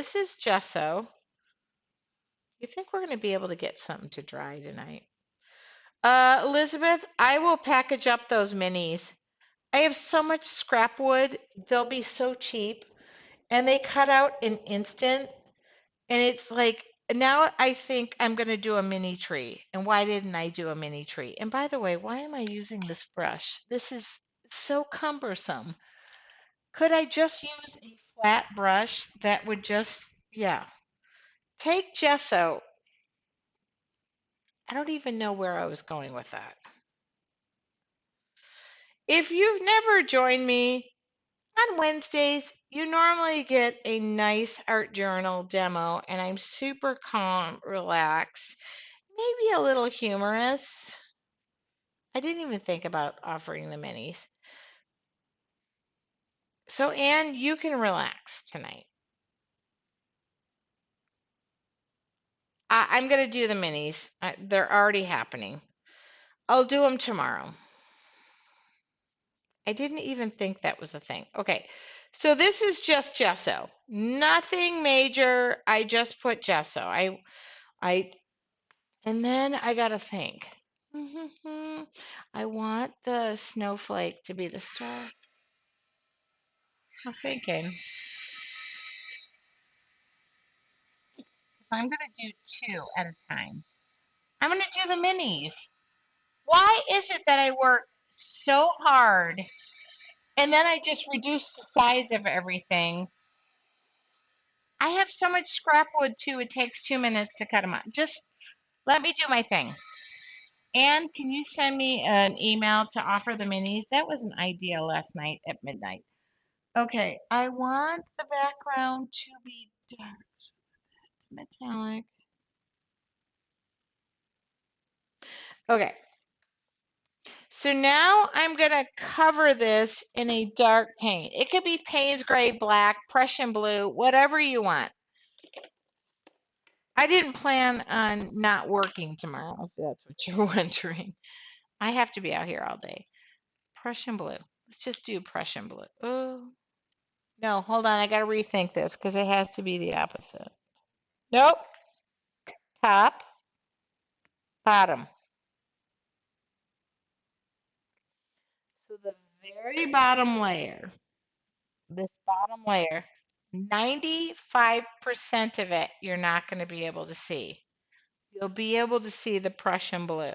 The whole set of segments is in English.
this is gesso. You think we're going to be able to get something to dry tonight? Elizabeth, I will package up those minis. I have so much scrap wood, they'll be so cheap. And they cut out an instant. And it's like, now I think I'm going to do a mini tree. And why didn't I do a mini tree? And by the way, why am I using this brush? This is so cumbersome. Could I just use a flat brush that would just, yeah. Take gesso. I don't even know where I was going with that. If you've never joined me on Wednesdays, you normally get a nice art journal demo, and I'm super calm, relaxed, maybe a little humorous. I didn't even think about offering the minis. So, Anne, you can relax tonight. I'm going to do the minis. They're already happening. I'll do them tomorrow. I didn't even think that was a thing. Okay, so this is just gesso. Nothing major. I just put gesso. I, and then I got to think. I want the snowflake to be the star. I'm thinking. I'm going to do two at a time. I'm going to do the minis. Why is it that I work so hard and then I just reduce the size of everything? I have so much scrap wood too, it takes 2 minutes to cut them out. Just let me do my thing. And can you send me an email to offer the minis? That was an idea last night at midnight. Okay, I want the background to be dark. It's metallic. Okay, so now I'm going to cover this in a dark paint. It could be Payne's Gray, Black, Prussian Blue, whatever you want. I didn't plan on not working tomorrow, if that's what you're wondering. I have to be out here all day. Prussian Blue. Let's just do Prussian Blue. Oh, no, hold on. I got to rethink this because it has to be the opposite. Nope. Top, bottom. So the very bottom layer, this bottom layer, 95% of it you're not going to be able to see. You'll be able to see the Prussian blue.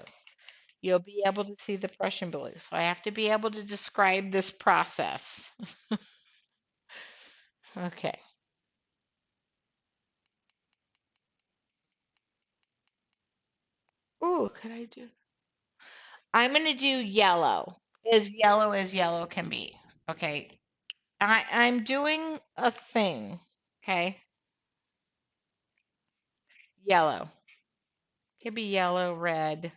You'll be able to see the Prussian blue. So I have to be able to describe this process. Okay. Ooh, could I do? I'm going to do yellow as yellow can be. Okay. I'm doing a thing. Okay. Yellow. Could be yellow, red.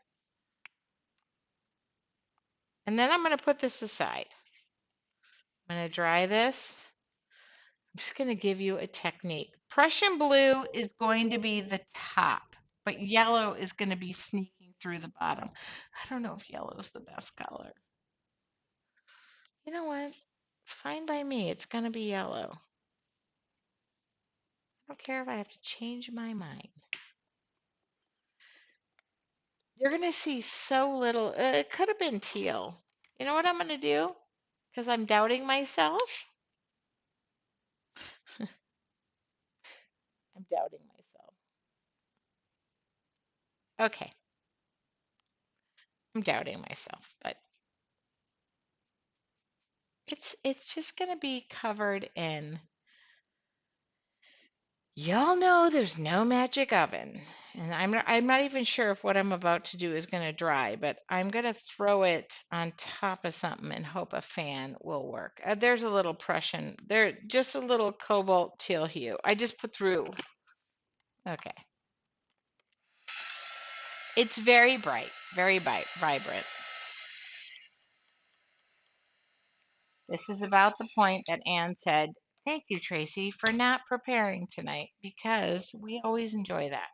And then I'm going to put this aside. I'm going to dry this. I'm just going to give you a technique. Prussian blue is going to be the top, but yellow is going to be sneaking through the bottom. I don't know if yellow is the best color. You know what? Fine by me. It's going to be yellow. I don't care if I have to change my mind. You're going to see so little. It could have been teal. You know what I'm going to do? Because I'm doubting myself. I'm doubting myself. Okay. I'm doubting myself, but it's just going to be covered in. Y'all know there's no magic oven. And I'm not even sure if what I'm about to do is going to dry, but I'm going to throw it on top of something and hope a fan will work. There's a little Prussian, there just a little cobalt teal hue. I just put through. Okay. It's very bright, very vibrant. This is about the point that Anne said, "Thank you, Tracy, for not preparing tonight because we always enjoy that."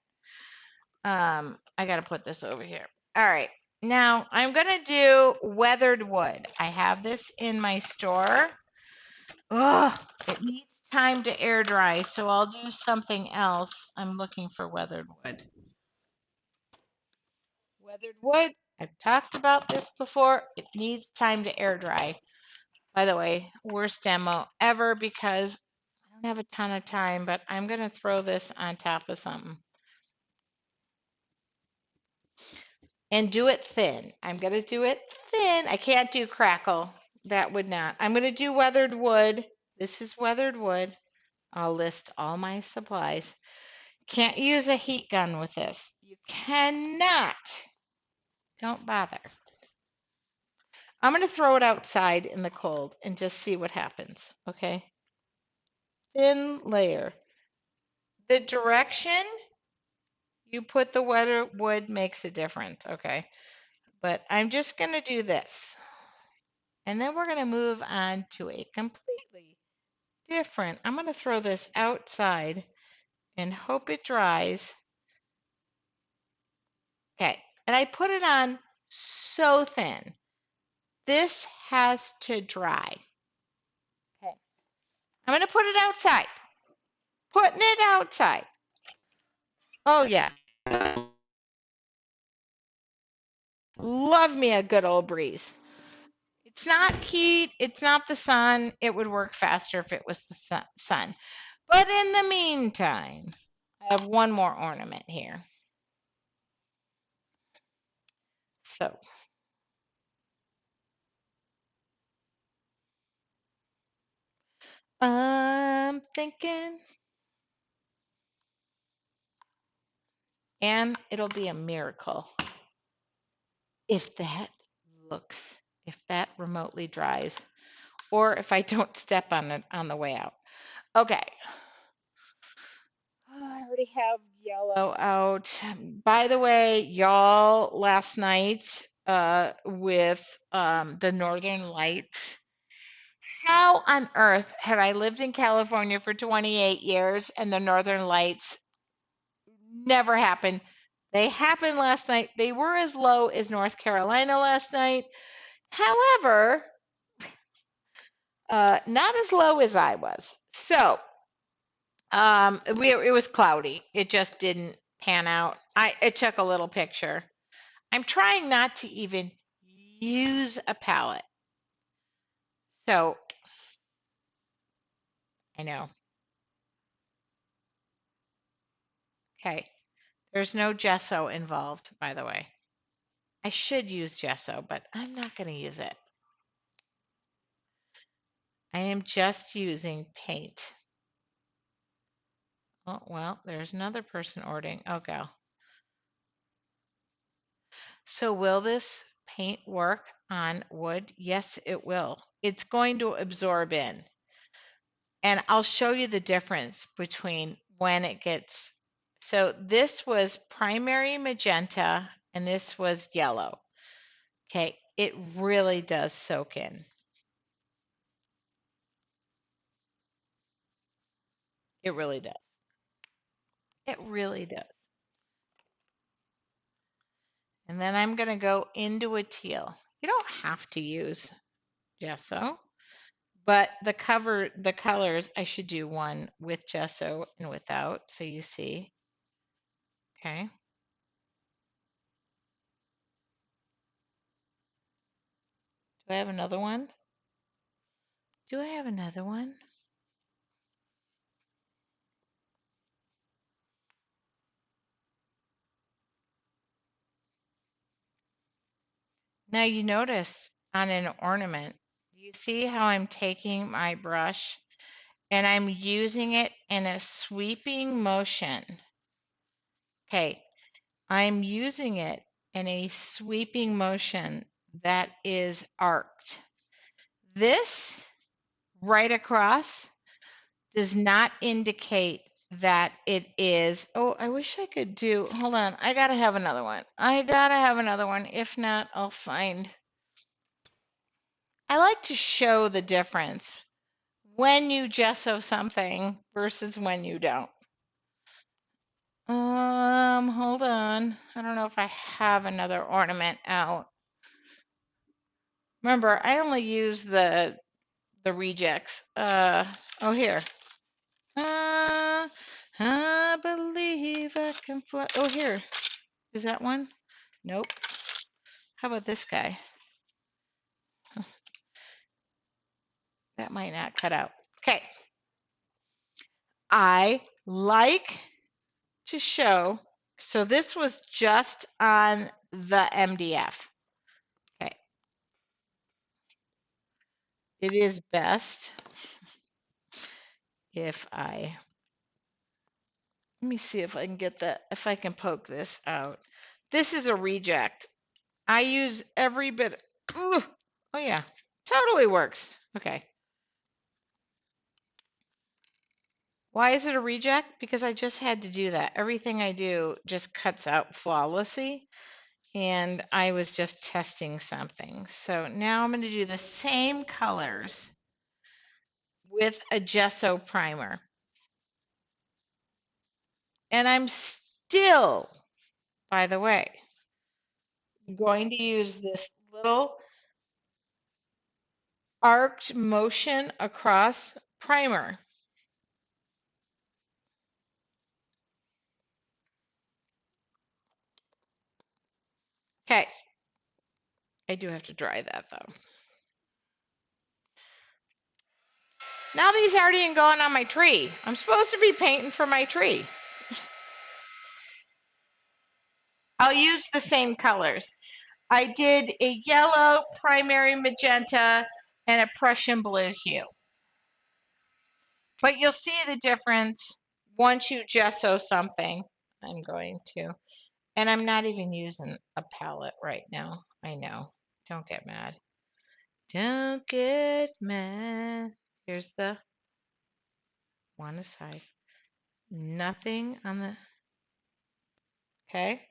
I got to put this over here. All right. Now I'm going to do weathered wood. I have this in my store. Oh, it needs time to air dry, so I'll do something else. I'm looking for weathered wood. Weathered wood, I've talked about this before. It needs time to air dry. By the way, worst demo ever because I don't have a ton of time, but I'm going to throw this on top of something and do it thin. I'm going to do it thin. I can't do crackle. That would not. I'm going to do weathered wood. This is weathered wood. I'll list all my supplies. Can't use a heat gun with this. You cannot. Don't bother. I'm going to throw it outside in the cold and just see what happens. Okay. Thin layer. The direction you put the weathered wood makes a difference. Okay. But I'm just going to do this. And then we're going to move on to a completely different. I'm going to throw this outside and hope it dries. Okay. And I put it on so thin. This has to dry. Okay. I'm going to put it outside. Putting it outside. Oh, yeah. Love me a good old breeze. It's not heat. It's not the sun. It would work faster if it was the sun. But in the meantime, I have one more ornament here. So I'm thinking, and it'll be a miracle if that if that remotely dries, or if I don't step on it on the way out. Okay. Oh, I already have yellow out. By the way, y'all, last night with the Northern Lights, how on earth have I lived in California for 28 years and the Northern Lights never happened? They happened last night. They were as low as North Carolina last night. However, not as low as I was. So, it was cloudy. It just didn't pan out. I took a little picture. I'm trying not to even use a palette. So, I know. Okay. There's no gesso involved, by the way. I should use gesso, but I'm not going to use it. I am just using paint. Oh, well, there's another person ordering. Oh, go. So will this paint work on wood? Yes, it will. It's going to absorb in. And I'll show you the difference between when it gets. So this was primary magenta and this was yellow. Okay, it really does soak in. It really does. It really does. And then I'm going to go into a teal. You don't have to use gesso, but the colors, I should do one with gesso and without, so you see. Okay. Do I have another one? Do I have another one? Now you notice on an ornament, you see how I'm taking my brush and I'm using it in a sweeping motion. Okay, I'm using it in a sweeping motion that is arced. This right across does not indicate that it is. Oh, I wish I could do. Hold on. I got to have another one. I got to have another one. If not, I'll find. I like to show the difference when you gesso something versus when you don't. Hold on. I don't know if I have another ornament out. Remember, I only use the rejects. Oh here. I believe I can fly. Oh, here. Is that one? Nope. How about this guy? That might not cut out. Okay. I like to show. So this was just on the MDF. Okay. It is best if let me see if I can get that, if I can poke this out. This is a reject. I use every bit. Ooh, oh yeah, totally works. Okay. Why is it a reject? Because I just had to do that. Everything I do just cuts out flawlessly. And I was just testing something. So now I'm going to do the same colors with a gesso primer. And I'm still, by the way, going to use this little arced motion across primer. Okay, I do have to dry that though. Now these already ain't going on my tree. I'm supposed to be painting for my tree. I'll use the same colors. I did a yellow, primary magenta, and a Prussian blue hue. But you'll see the difference once you gesso something. I'm going to. And I'm not even using a palette right now. I know. Don't get mad. Don't get mad. Here's the one aside. Nothing on the. Okay.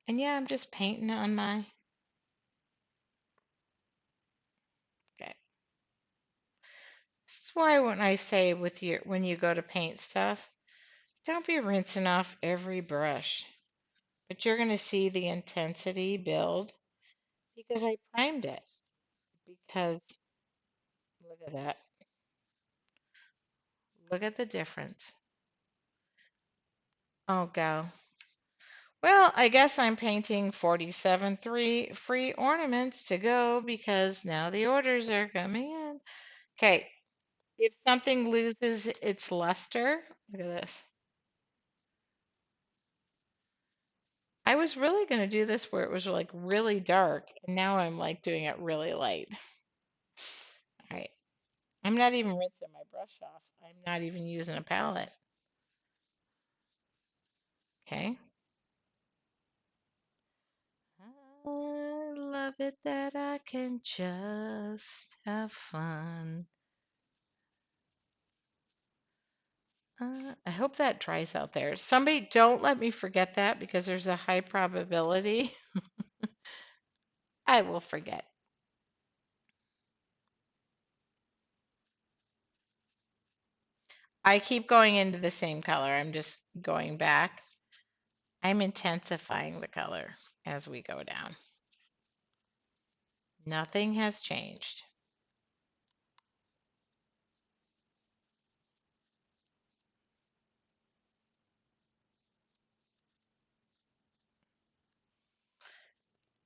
And yeah, I'm just painting on my. Okay. This is why when I say with your when you go to paint stuff, don't be rinsing off every brush. But you're going to see the intensity build because I primed it. Because look at that. Look at the difference. Oh, go. Well, I guess I'm painting 47 free ornaments to go because now the orders are coming in. Okay, if something loses its luster, look at this. I was really going to do this where it was like really dark, and now I'm like doing it really light. All right, I'm not even rinsing my brush off. I'm not even using a palette. Okay. I love it that I can just have fun. I hope that dries out there. Somebody don't let me forget that because there's a high probability I will forget. I keep going into the same color. I'm just going back. I'm intensifying the color as we go down. Nothing has changed.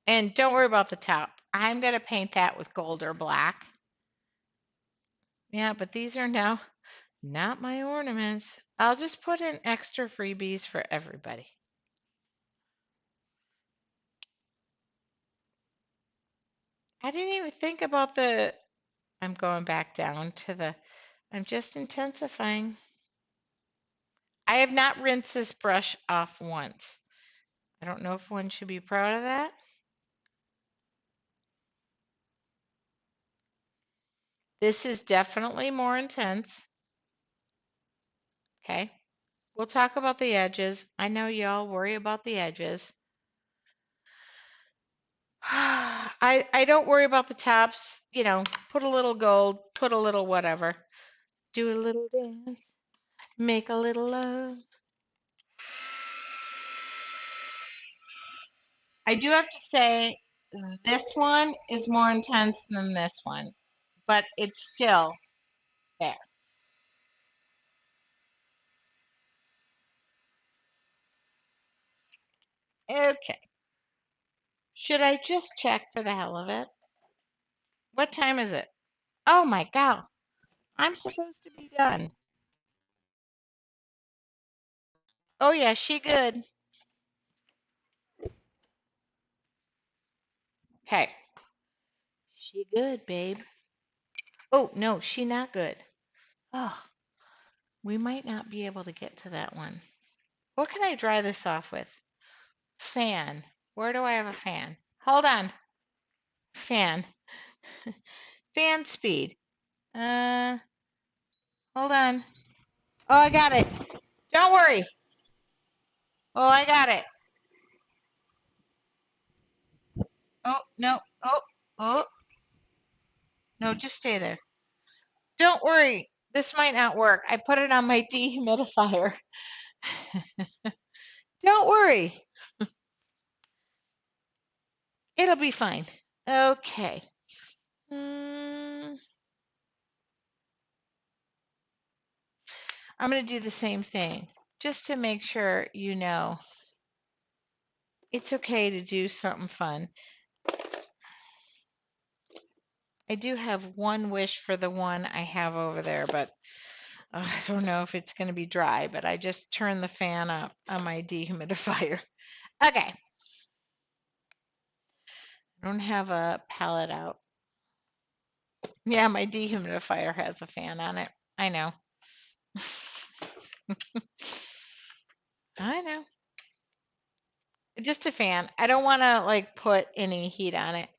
And don't worry about the top. I'm going to paint that with gold or black. Yeah, but these are now not my ornaments. I'll just put in extra freebies for everybody. I didn't even think about the, I'm going back down to the, I'm just intensifying. I have not rinsed this brush off once. I don't know if one should be proud of that. This is definitely more intense. Okay. We'll talk about the edges. I know y'all worry about the edges. I don't worry about the tops. You know, put a little gold, put a little whatever. Do a little dance, make a little love. I do have to say, this one is more intense than this one, but it's still there. Okay. Should I just check for the hell of it? What time is it? Oh my God. I'm supposed to be done. Oh yeah, she good. Okay. She good, babe. Oh no, she not good. Oh, we might not be able to get to that one. What can I dry this off with? Fan. Where do I have a fan? Hold on. Fan. Fan speed. Uh, hold on. Oh, I got it. Don't worry. Oh, I got it. Oh, no. Oh, oh. No, just stay there. Don't worry. This might not work. I put it on my dehumidifier. Don't worry. It'll be fine. Okay. Mm, I'm going to do the same thing just to make sure you know it's okay to do something fun. I do have one wish for the one I have over there, but I don't know if it's going to be dry, but I just turned the fan up on my dehumidifier. Okay. I don't have a palette out. Yeah, my dehumidifier has a fan on it. I know. I know. Just a fan. I don't want to like put any heat on it.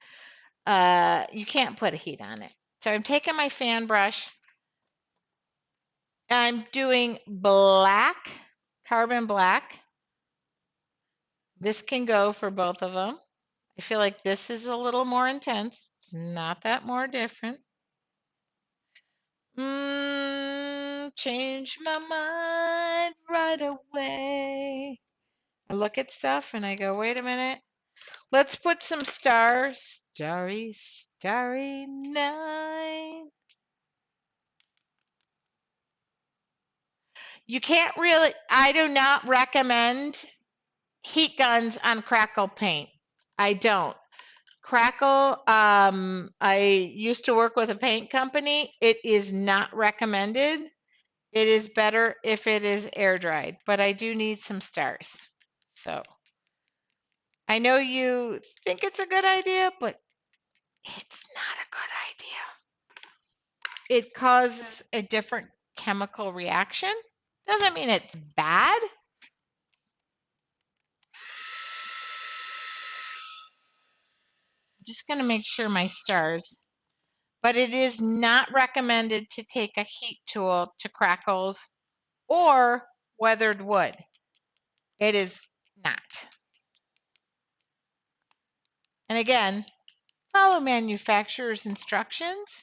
You can't put a heat on it. So I'm taking my fan brush. I'm doing black, carbon black. This can go for both of them. I feel like this is a little more intense. It's not that more different. Change my mind right away. I look at stuff and I go, wait a minute. Let's put some stars. Starry, starry night. You can't really, I do not recommend heat guns on crackle paint. I don't. Crackle, I used to work with a paint company. It is not recommended. It is better if it is air dried, but I do need some stars. So I know you think it's a good idea, but it's not a good idea. It causes a different chemical reaction. Doesn't mean it's bad. I'm just going to make sure my stars. But it is not recommended to take a heat tool to crackles or weathered wood. It is not. And again, follow manufacturer's instructions.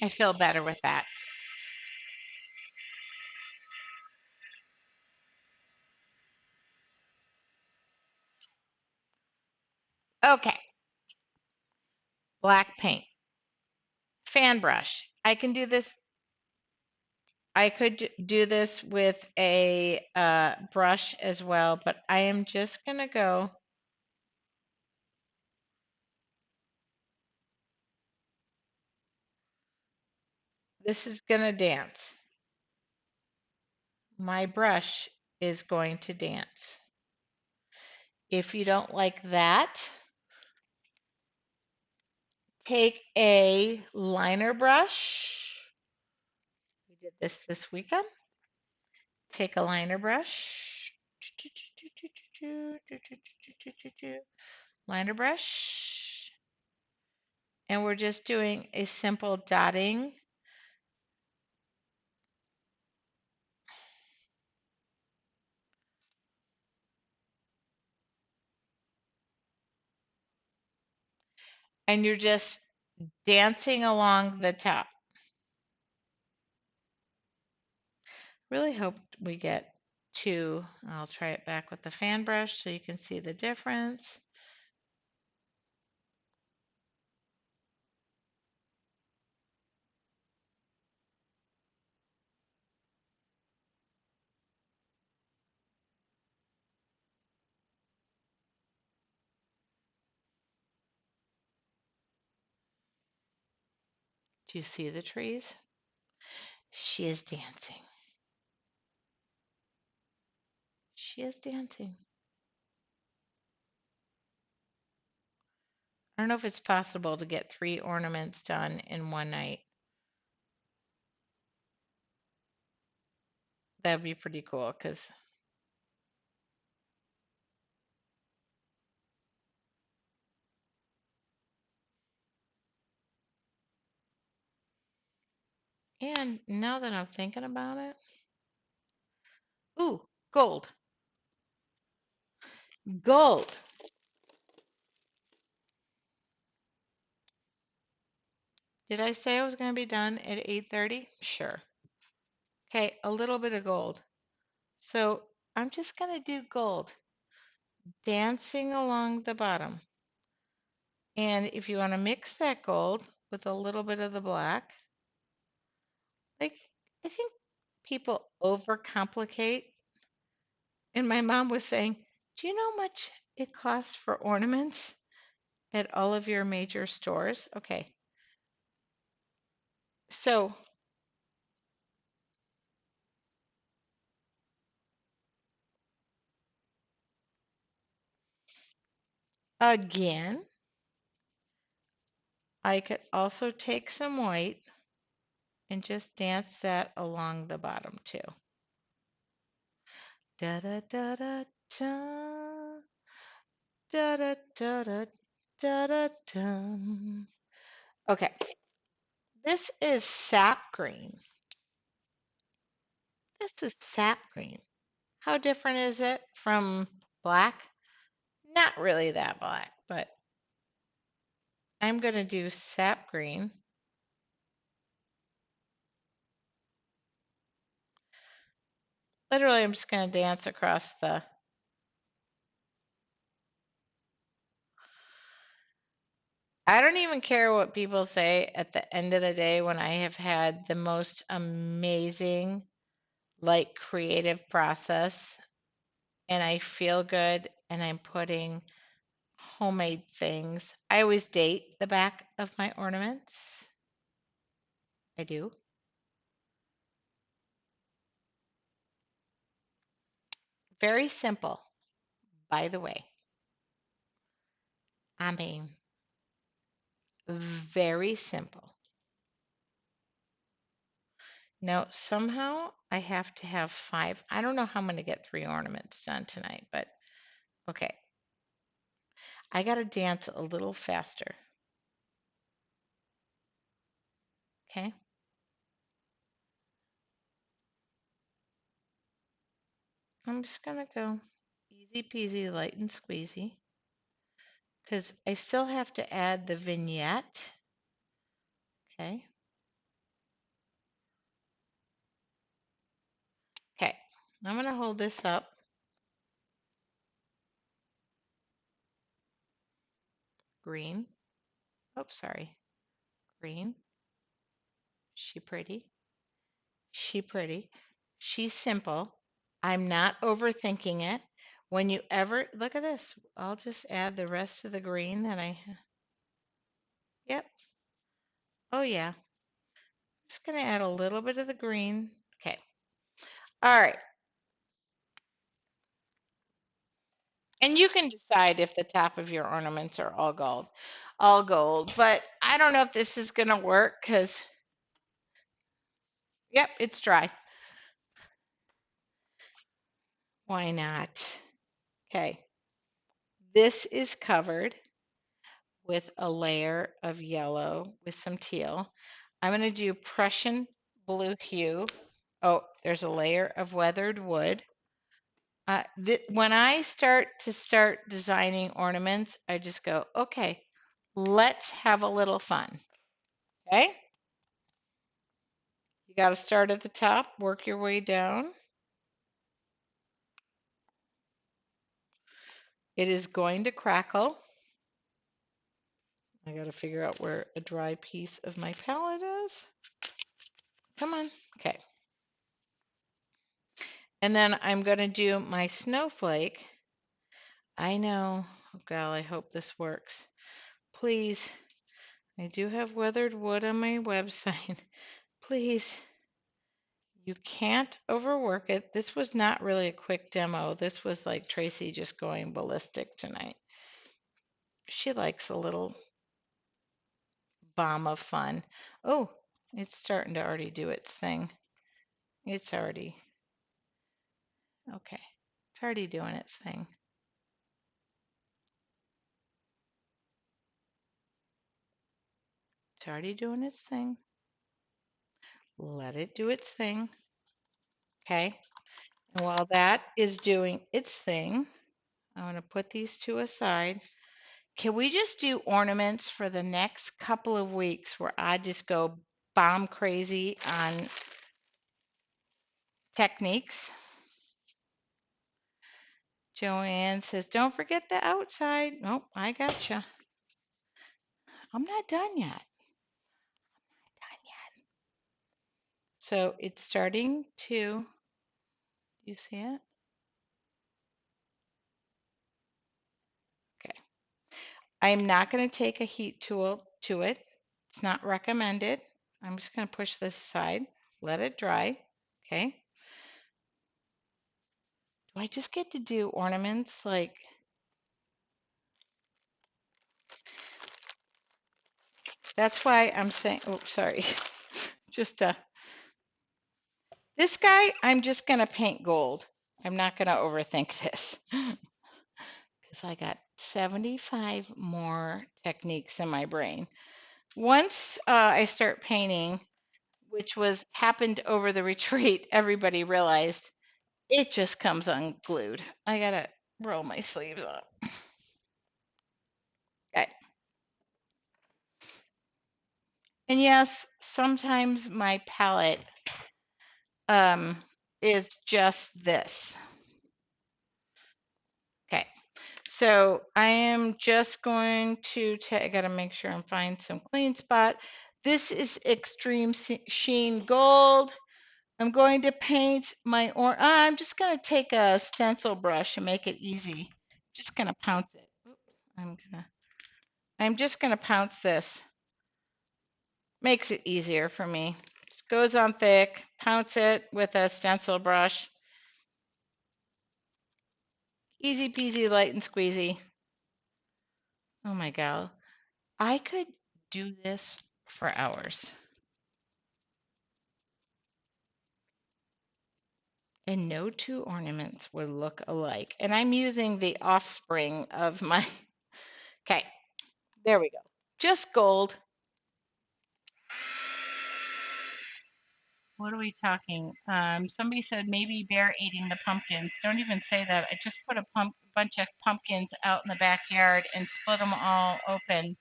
I feel better with that. Okay, black paint. Fan brush. I can do this. I could do this with a brush as well, but I am just going to go. This is going to dance. My brush is going to dance. If you don't like that, take a liner brush. We did this weekend. Take a liner brush. Liner brush. And we're just doing a simple dotting. And you're just dancing along the top. Really hope we get two. I'll try it back with the fan brush so you can see the difference. Do you see the trees? She is dancing. She is dancing. I don't know if it's possible to get 3 ornaments done in one night. That'd be pretty cool because, and now that I'm thinking about it, ooh, gold. Gold. Did I say I was going to be done at 8:30? Sure. Okay, a little bit of gold. So I'm just going to do gold, dancing along the bottom. And if you want to mix that gold with a little bit of the black, like I think people overcomplicate. And my mom was saying, do you know how much it costs for ornaments at all of your major stores? Okay. So again, I could also take some white and just dance that along the bottom too. Da da da da da da da da da da da da. Okay, this is sap green. This is sap green. How different is it from black? Not really that black, but I'm going to do sap green. Literally, I'm just going to dance across the. I don't even care what people say at the end of the day when I have had the most amazing, like, creative process and I feel good and I'm putting homemade things. I always date the back of my ornaments. I do. Very simple, by the way. I mean, very simple. Now, somehow I have to have 5. I don't know how I'm going to get 3 ornaments done tonight, but okay. I got to dance a little faster. Okay. I'm just going to go easy peasy, light and squeezy because I still have to add the vignette. Okay. Okay. I'm going to hold this up. Green. Oh, sorry. Green. She pretty. She pretty. She's simple. I'm not overthinking it. When you ever look at this, I'll just add the rest of the green that yep. Oh, yeah. Just going to add a little bit of the green. Okay. All right. And you can decide if the top of your ornaments are all gold. All gold. But I don't know if this is going to work because, yep, it's dry. Why not? Okay. This is covered with a layer of yellow with some teal. I'm going to do Prussian blue hue. Oh, there's a layer of weathered wood. When I start designing ornaments, I just go, okay, let's have a little fun. Okay? You got to start at the top, work your way down. It is going to crackle. I got to figure out where a dry piece of my palette is. Come on. Okay. And then I'm going to do my snowflake. I know. Oh, God, I hope this works. Please. I do have weathered wood on my website. Please, you can't overwork it. This was not really a quick demo. This was like Tracy just going ballistic tonight. She likes a little bomb of fun. Oh, it's starting to already do its thing. It's already, okay. It's already doing its thing. It's already doing its thing. Let it do its thing. Okay. And while that is doing its thing, I'm going to put these two aside. Can we just do ornaments for the next couple of weeks where I just go bomb crazy on techniques? Joanne says, don't forget the outside. Nope, I gotcha. I'm not done yet. Done yet. So it's starting to, you see it? Okay. I'm not going to take a heat tool to it. It's not recommended. I'm just going to push this aside, let it dry. Okay. Do I just get to do ornaments like, that's why I'm saying, oh, sorry. Just this guy, I'm just going to paint gold. I'm not going to overthink this because I got 75 more techniques in my brain. Once I start painting, which was happened over the retreat, everybody realized it just comes unglued. I gotta roll my sleeves up. Okay. And yes, sometimes my palette is just this. Okay. So I am just going to I gotta make sure I'm find some clean spot. This is Extreme Sheen Gold. I'm going to paint my I'm just going to take a stencil brush and make it easy. Just going to pounce it. Oops, I'm just going to pounce this. Makes it easier for me. Just goes on thick, pounce it with a stencil brush. Easy peasy, light and squeezy. Oh my God. I could do this for hours. And no two ornaments would look alike. And I'm using the offspring of my, okay, there we go. Just gold. What are we talking? Somebody said maybe bear eating the pumpkins. Don't even say that. I just put a bunch of pumpkins out in the backyard and split them all open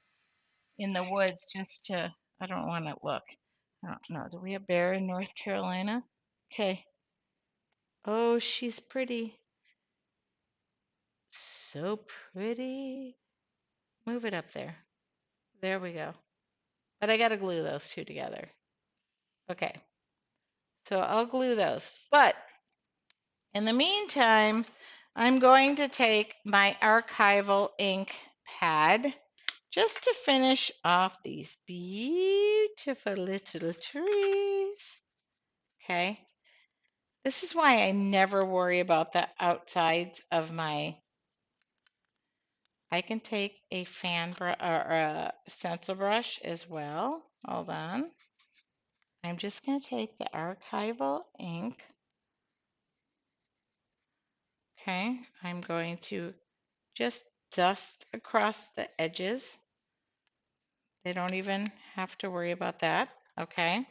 in the woods just to, I don't want to look. I don't know. Do we have bear in North Carolina? Okay. Oh, she's pretty. So pretty. Move it up there. There we go. But I got to glue those two together. Okay. So I'll glue those. But in the meantime, I'm going to take my archival ink pad just to finish off these beautiful little trees. Okay. This is why I never worry about the outsides of my. I can take a fan brush or a stencil brush as well. Hold on. I'm just going to take the archival ink. Okay. I'm going to just dust across the edges. They don't even have to worry about that. Okay.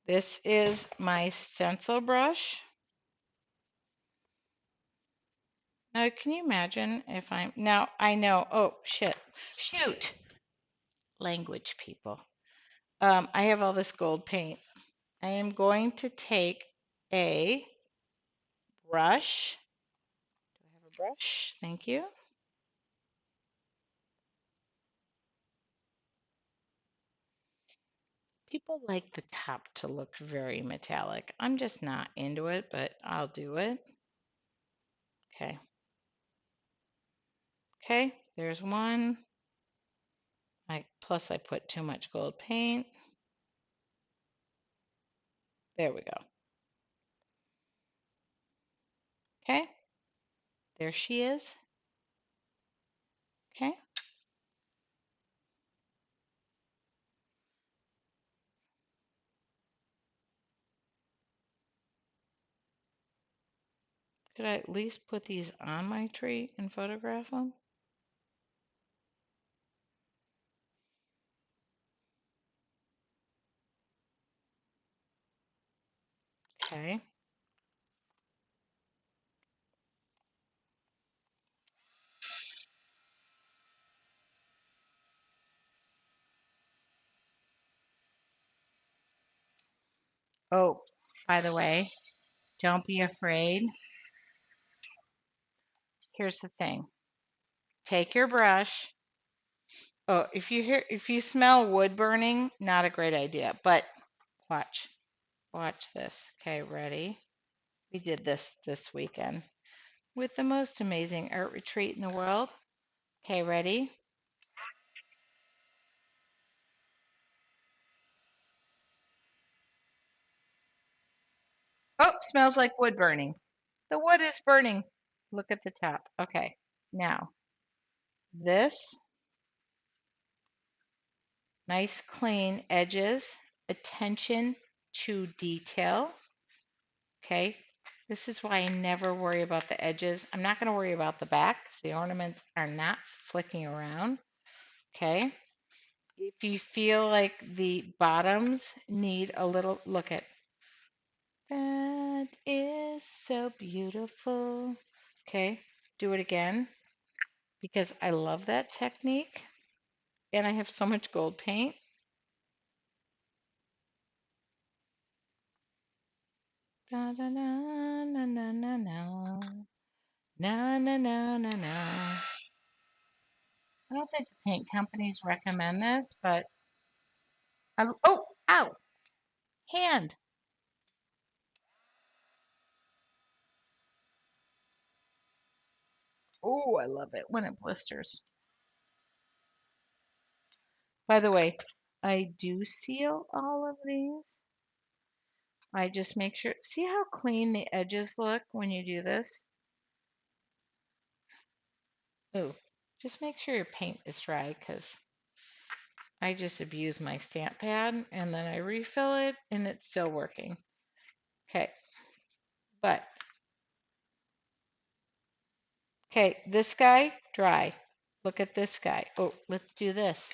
This is my stencil brush. Now, can you imagine if I'm, now I know, oh, shit, shoot, language people. I have all this gold paint. I am going to take a brush. Do I have a brush? Thank you. People like the top to look very metallic. I'm just not into it, but I'll do it. Okay. Okay, there's one. Plus I put too much gold paint. There we go. Okay, there she is. Okay, could I at least put these on my tree and photograph them? Okay. Oh, by the way, don't be afraid. Here's the thing. Take your brush. Oh, if you smell wood burning, not a great idea, but watch. Watch this. Okay, ready? We did this weekend with the most amazing art retreat in the world. Okay, ready? Oh, smells like wood burning. The wood is burning. Look at the top. Okay, now this nice clean edges, attention to detail. Okay, this is why I never worry about the edges. I'm not going to worry about the back because the ornaments are not flicking around. Okay, if you feel like the bottoms need a little, look at that is so beautiful. Okay, do it again because I love that technique and I have so much gold paint. Da, da, na, na, na, na, na. Na, na, na, na, na. I don't think the paint companies recommend this, but oh, ow, hand. Oh, I love it when it blisters. By the way, I do seal all of these. I just make sure, see how clean the edges look when you do this? Oh, just make sure your paint is dry because I just abuse my stamp pad and then I refill it and it's still working. Okay, but, okay, this guy, dry. Look at this guy. Oh, let's do this.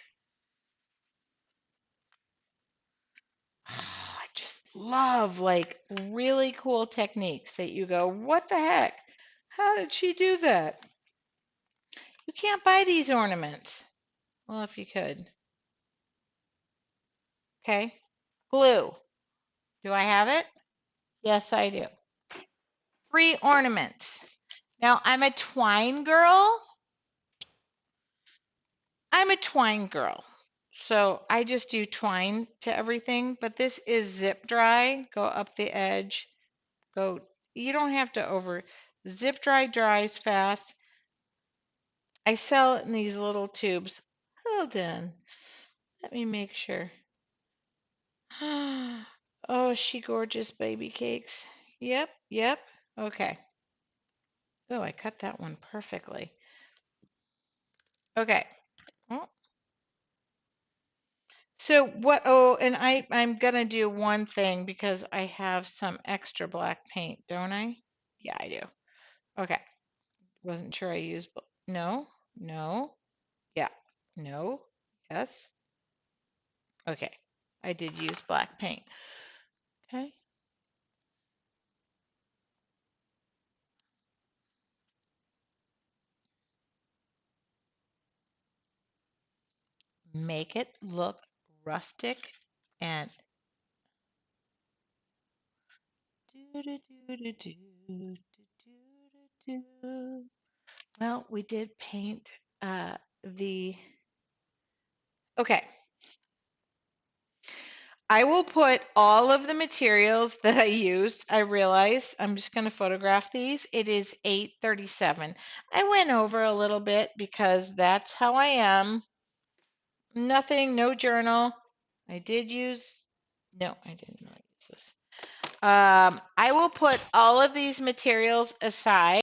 I just love like really cool techniques that you go, what the heck? How did she do that? You can't buy these ornaments. Well, if you could. Okay. Glue. Do I have it? Yes, I do. 3 ornaments. Now, I'm a twine girl. I'm a twine girl. So I just do twine to everything, but this is zip dry. Go up the edge. Go. You don't have to over. Zip dry dries fast. I sell it in these little tubes. Hold on. Let me make sure. Oh, she gorgeous baby cakes. Yep, yep. Okay. Oh, I cut that one perfectly. Okay. Oh, so what? Oh, and I'm gonna do one thing because I have some extra black paint, don't I? Yeah, I do. Okay. Wasn't sure I used. No, no. Yeah. No. Yes. Okay. I did use black paint. Okay. Make it look rustic and do do do do do do do do. Well, we did paint the okay. I will put all of the materials that I used. I realized I'm just going to photograph these. It is 8:37. I went over a little bit because that's how I am. Nothing, no journal. I did use, no, I didn't use this. I will put all of these materials aside.